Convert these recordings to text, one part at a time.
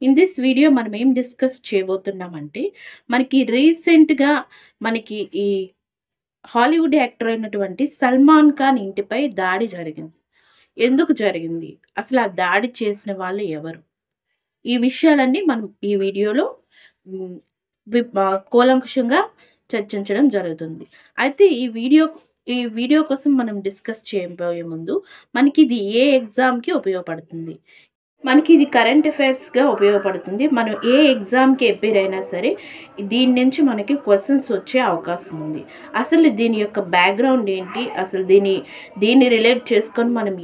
In this video మనం ఏం discuss చేయబోతున్నామంటే మనకి రీసెంట్గా మనకి ఈ హాలీవుడ్ యాక్టర్ అయినటువంటి సల్మాన్ ఖాన్ ఇంటిపై దాడి జరిగింది. ఎందుకు జరిగింది? అసలు ఆ దాడి చేసిన వాళ్ళు ఎవరు? ఈ విషయాలన్నీ మనం ఈ వీడియోలో హ్మ్, కూలంకషంగా చర్చించడం జరుగుతుంది. అయితే ఈ వీడియో కోసం మనం డిస్కస్ చేయబోయే ముందు మనకి ఇది ఏ ఎగ్జామ్‌కి ఉపయోగపడుతుంది? మనకి ఇది కరెంట్ అఫైర్స్‌గా ఉపయోగపడుతుంది. మనం ఏ ఎగ్జామ్‌కి అపియర్ అయినా సరే దీని నుంచి మనకి క్వెషన్స్ వచ్చే అవకాశం ఉంది. అసలు దీని యొక్క బ్యాక్‌గ్రౌండ్ ఏంటి? అసలు దీన్ని రిలేట్ చేసుకొని మనం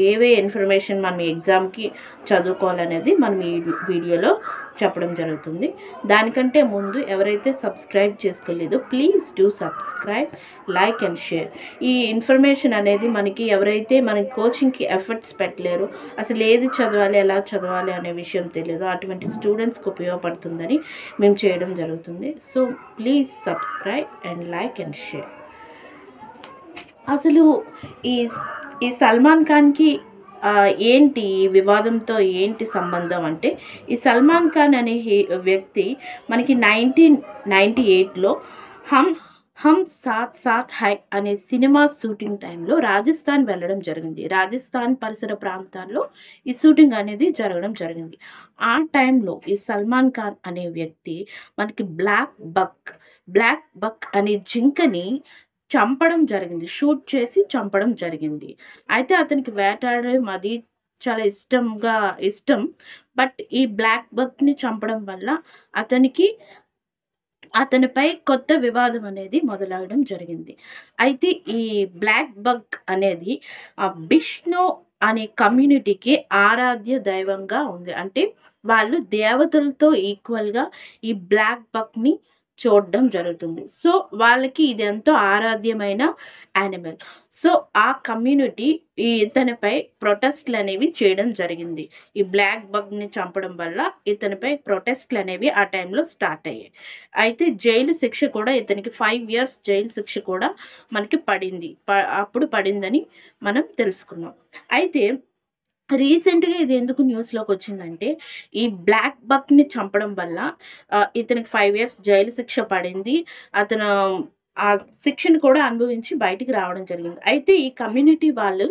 ఏవే ఇన్ఫర్మేషన్ మనం ఎగ్జామ్‌కి చదువుకోవాలనేది మనం ఈ వీడియోలో చెప్పడం జరుగుతుంది. దానికంటే ముందు ఎవరైతే సబ్స్క్రైబ్ చేసుకోలేదో please do subscribe, like and share. ఈ ఇన్ఫర్మేషన్ అనేది మనకి ఎవరైతే మన కోచింగ్‌కి ఎఫర్ట్స్ పెట్టలేరో, అసలు ఏది చదవాలి, ఎలా చదవాలి అనే విషయం తెలియదు, అటువంటి స్టూడెంట్స్కి ఉపయోగపడుతుందని మేము చేయడం జరుగుతుంది. So please subscribe and like and share. అసలు ఈ ఈ సల్మాన్ ఖాన్కి ఏంటి ఈ వివాదంతో ఏంటి సంబంధం అంటే, ఈ సల్మాన్ ఖాన్ అనే వ్యక్తి మనకి 1998లో హమ్ సాత్ సాత్ హై అనే సినిమా షూటింగ్ టైంలో రాజస్థాన్ వెళ్ళడం జరిగింది. రాజస్థాన్ పరిసర ప్రాంతాల్లో ఈ షూటింగ్ అనేది జరగడం జరిగింది. ఆ టైంలో ఈ సల్మాన్ ఖాన్ అనే వ్యక్తి మనకి బ్లాక్ బక్ అనే జింకని చంపడం జరిగింది. షూట్ చేసి చంపడం జరిగింది. అయితే అతనికి వేటాడడం అది చాలా ఇష్టం. బట్ ఈ బ్లాక్ బక్‌ని చంపడం వల్ల అతనిపై కొత్త వివాదం అనేది మొదలవడం జరిగింది. అయితే ఈ బ్లాక్ బక్ అనేది బిష్ణు అనే కమ్యూనిటీకి ఆరాధ్య దైవంగా ఉంది. అంటే వాళ్ళు దేవతలతో ఈక్వల్‌గా ఈ బ్లాక్ బక్‌ని చూడడం జరుగుతుంది. సో వాళ్ళకి ఇది ఎంతో ఆరాధ్యమైన యానిమల్. సో ఆ కమ్యూనిటీ ఇతనిపై ప్రొటెస్ట్లు అనేవి చేయడం జరిగింది. ఈ బ్లాక్ బక్‌ని చంపడం వల్ల ఇతనిపై ప్రొటెస్ట్లు అనేవి ఆ టైంలో స్టార్ట్ అయ్యాయి. అయితే జైలు శిక్ష కూడా ఇతనికి 5 ఇయర్స్ జైలు శిక్ష కూడా మనకి పడింది. అప్పుడు పడిందని మనం తెలుసుకున్నాం. అయితే రీసెంట్‌గా ఇది ఎందుకు న్యూస్‌లోకి వచ్చిందంటే, ఈ బ్లాక్ బక్‌ని చంపడం వల్ల ఇతనికి 5 ఇయర్స్ జైలు శిక్ష పడింది. అతను ఆ శిక్షను కూడా అనుభవించి బయటికి రావడం జరిగింది. అయితే ఈ కమ్యూనిటీ వాళ్ళు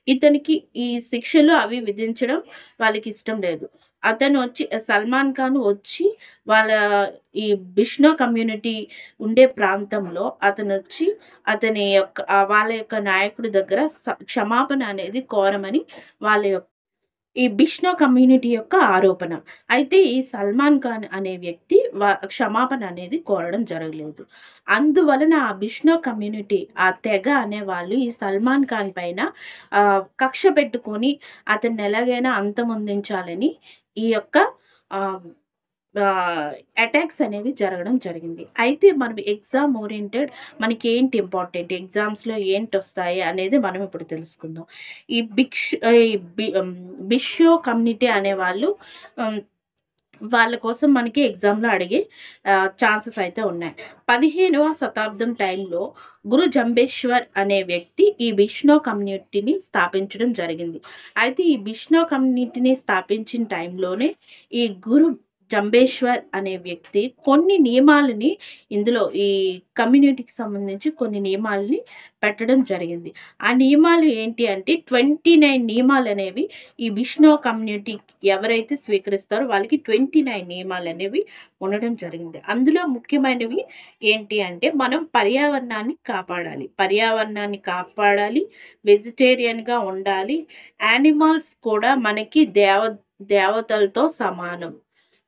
ఇతనికి ఈ శిక్షలు అవి విధించడం వాళ్ళకి ఇష్టం లేదు. సల్మాన్ ఖాన్ వచ్చి వాళ్ళ ఈ బిష్నో కమ్యూనిటీ ఉండే ప్రాంతంలో వాళ్ళ యొక్క నాయకుడి దగ్గర క్షమాపణ అనేది కోరమని ఈ బిష్నో కమ్యూనిటీ యొక్క ఆరోపణ. అయితే ఈ సల్మాన్ ఖాన్ అనే వ్యక్తి క్షమాపణ అనేది కోరడం జరగలేదు. అందువలన ఆ బిష్నో కమ్యూనిటీ, ఆ తెగ అనేవాళ్ళు ఈ సల్మాన్ ఖాన్ పైన కక్ష పెట్టుకొని అతన్ని ఎలాగైనా అంతమొందించాలని ఈ యొక్క అటాక్స్ అనేవి జరగడం జరిగింది. అయితే మనం ఎగ్జామ్ ఓరియెంటెడ్ మనకి ఏంటి ఇంపార్టెంట్, ఎగ్జామ్స్‌లో ఏంటొస్తాయి అనేది మనం ఇప్పుడు తెలుసుకుందాం. ఈ బిష్యో కమ్యూనిటీ అనేవాళ్ళు వాళ్ళ కోసం మనకి ఎగ్జామ్‌లో అడిగే ఛాన్సెస్ అయితే ఉన్నాయి. 15వ శతాబ్దం టైంలో గురు జంబేశ్వర్ అనే వ్యక్తి ఈ బిష్నో కమ్యూనిటీని స్థాపించడం జరిగింది. అయితే ఈ బిష్నో కమ్యూనిటీని స్థాపించిన టైంలోనే ఈ గురు జంబేశ్వర్ అనే వ్యక్తి కొన్ని నియమాలని ఇందులో ఈ కమ్యూనిటీకి సంబంధించి కొన్ని నియమాలని పెట్టడం జరిగింది. ఆ నియమాలు ఏంటి అంటే 29 నియమాలు అనేవి ఈ బిష్నో కమ్యూనిటీ ఎవరైతే స్వీకరిస్తారో వాళ్ళకి 29 నియమాలు అనేవి ఉండడం జరిగింది. అందులో ముఖ్యమైనవి ఏంటి అంటే, మనం పర్యావరణాన్ని కాపాడాలి, వెజిటేరియన్‌గా ఉండాలి, యానిమల్స్ కూడా మనకి దేవతలతో సమానం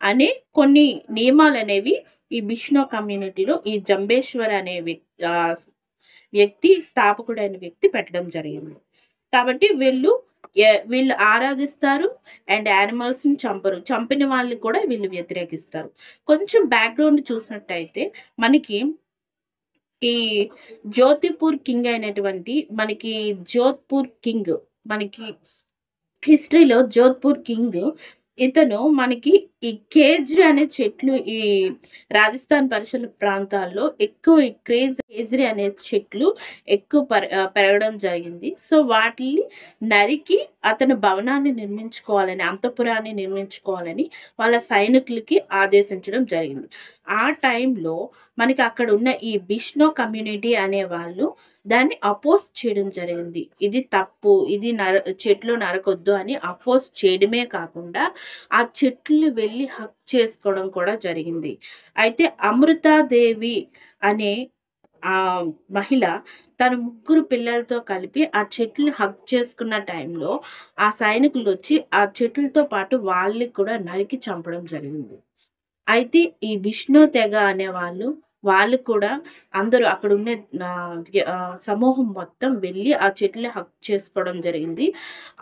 అనే కొన్ని నియమాలనేవి ఈ బిష్నో కమ్యూనిటీలో ఈ జంబేశ్వర్ అనే వ్యక్తి స్థాపకుడైన వ్యక్తి పెట్టడం జరిగింది. కాబట్టి వీళ్ళు ఆరాధిస్తారు అండ్ యానిమల్స్‌ని చంపరు. చంపిన వాళ్ళని కూడా వీళ్ళు వ్యతిరేకిస్తారు. కొంచెం బ్యాక్‌గ్రౌండ్ చూసినట్టయితే మనకి ఈ జోధ్‌పూర్ కింగ్ అయినటువంటి మనకి హిస్టరీలో జోధ్‌పూర్ కింగ్ ఇతను మనకి ఈ కేజ్రీ అనే చెట్లు ఈ రాజస్థాన్ పరిసర ప్రాంతాల్లో ఎక్కువ కేజ్రీ అనే చెట్లు ఎక్కువ పెరగడం జరిగింది. సో వాటిని నరికి అతను భవనాన్ని నిర్మించుకోవాలని, అంతఃపురాన్ని నిర్మించుకోవాలని వాళ్ళ సైనికులకి ఆదేశించడం జరిగింది. ఆ టైంలో మనకి అక్కడ ఉన్న ఈ బిష్నో కమ్యూనిటీ అనే వాళ్ళు దాన్ని అపోజ్ చేయడం జరిగింది. ఇది తప్పు, ఇది చెట్లు నరకొద్దు అని అపోజ్ చేయడమే కాకుండా ఆ చెట్లు వెళ్ళి హక్ చేసుకోవడం కూడా జరిగింది. అయితే అమృతాదేవి అనే ఆ మహిళ తన ముగ్గురు పిల్లలతో కలిపి ఆ చెట్లు హగ్ చేసుకున్న టైంలో ఆ సైనికులు వచ్చి ఆ చెట్లతో పాటు వాళ్ళని కూడా నరికి చంపడం జరిగింది. అయితే ఈ విష్ణు తెగ అనేవాళ్ళు వాళ్ళు కూడా అందరూ అక్కడున్న సమూహం మొత్తం వెళ్ళి ఆ చెట్లని హగ్ చేసుకోవడం జరిగింది.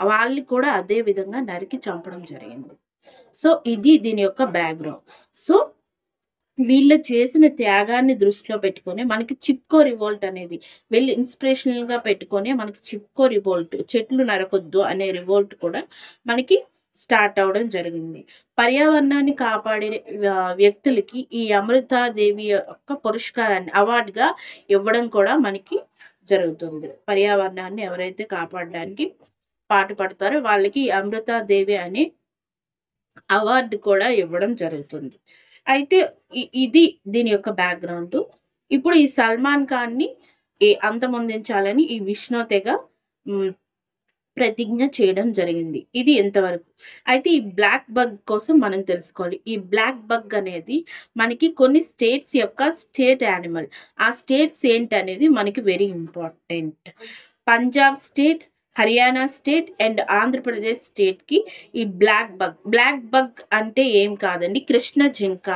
వాళ్ళని కూడా అదే విధంగా నరికి చంపడం జరిగింది. సో ఇది దీని యొక్క బ్యాక్‌గ్రౌండ్. సో వీళ్ళు చేసిన త్యాగాన్ని దృష్టిలో పెట్టుకొని మనకి చిప్కో రివోల్ట్ అనేది వెళ్ళి ఇన్స్పిరేషనల్‌గా పెట్టుకొని మనకి చిప్కో రివోల్ట్ చెట్లు నరకొద్దు అనే రివోల్ట్ కూడా మనకి స్టార్ట్ అవ్వడం జరిగింది. పర్యావరణాన్ని కాపాడే వ్యక్తులకి ఈ అమృతాదేవి యొక్క పురస్కారాన్ని అవార్డ్‌గా ఇవ్వడం కూడా మనకి జరుగుతుంది. పర్యావరణాన్ని ఎవరైతే కాపాడడానికి పాటుపడతారో వాళ్ళకి అమృతాదేవి అనే అవార్డు కూడా ఇవ్వడం జరుగుతుంది. అయితే ఇది దీని యొక్క బ్యాక్‌గ్రౌండు. ఇప్పుడు ఈ సల్మాన్ ఖాన్‌ని అంతమొందించాలని ఈ విష్ణు తెగ ప్రతిజ్ఞ చేయడం జరిగింది. ఇది ఇంతవరకు. అయితే ఈ బ్లాక్ బగ్ కోసం మనం తెలుసుకోవాలి. ఈ బ్లాక్ బగ్ అనేది మనకి కొన్ని స్టేట్స్ యొక్క స్టేట్ యానిమల్. ఆ స్టేట్స్ ఏంటనేది మనకి very important. Punjab state, Haryana state and Andhra Pradesh స్టేట్‌కి ఈ బ్లాక్ బగ్ అంటే ఏం కాదండి, కృష్ణ జింక.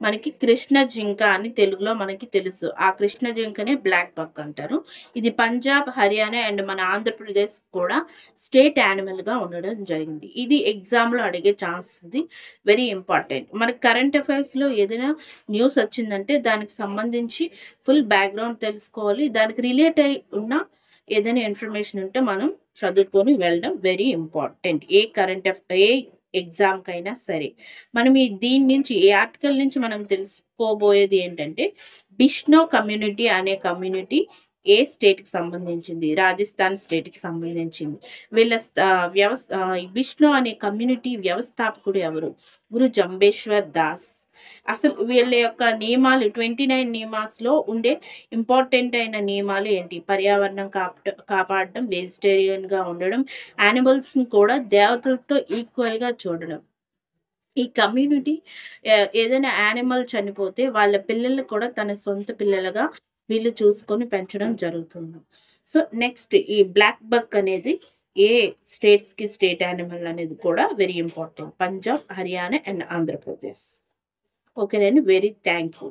మనకి కృష్ణ జింక అని తెలుగులో మనకి తెలుసు. ఆ కృష్ణ జింకనే బ్లాక్ బగ్ అంటారు. ఇది పంజాబ్, హర్యానా అండ్ మన ఆంధ్రప్రదేశ్ కూడా స్టేట్ యానిమల్‌గా ఉండడం జరిగింది. ఇది ఎగ్జామ్‌లో అడిగే ఛాన్స్ ఉంది. Very important. మనకి కరెంట్ అఫైర్స్‌లో ఏదైనా న్యూస్ వచ్చిందంటే దానికి సంబంధించి ఫుల్ బ్యాక్‌గ్రౌండ్ తెలుసుకోవాలి. దానికి రిలేట్ అయి ఉన్న ఏదైనా ఇన్ఫర్మేషన్ ఉంటే మనం చదువుకొని వెళ్ళడం వెరీ ఇంపార్టెంట్. ఏ ఎగ్జామ్‌కైనా సరే. మనం దీని నుంచి ఈ ఆర్టికల్ నుంచి మనం తెలుసుకోబోయేది ఏంటంటే బిష్నో కమ్యూనిటీ అనే కమ్యూనిటీ ఏ స్టేట్‌కి సంబంధించింది? రాజస్థాన్ స్టేట్‌కి సంబంధించింది. వీళ్ళ బిష్నో అనే కమ్యూనిటీ వ్యవస్థాపకుడు ఎవరు? గురు జంబేశ్వర్ దాస్. అసలు వీళ్ళ యొక్క నియమాలు 29 నియమాస్‌లో ఉండే ఇంపార్టెంట్ అయిన నియమాలు ఏంటి? పర్యావరణం కాపాడడం, వెజిటేరియన్‌గా ఉండడం, యానిమల్స్‌ని కూడా దేవతలతో ఈక్వల్‌గా చూడడం. ఈ కమ్యూనిటీ ఏదైనా యానిమల్ చనిపోతే వాళ్ళ పిల్లల్ని కూడా తన సొంత పిల్లలుగా వీళ్ళు చూసుకొని పెంచడం జరుగుతుంది. సో నెక్స్ట్ ఈ బ్లాక్ బక్ అనేది ఏ స్టేట్స్‌కి స్టేట్ యానిమల్ అనేది కూడా very important. Punjab, Haryana and Andhra Pradesh. ఓకేనండి. Very thank you.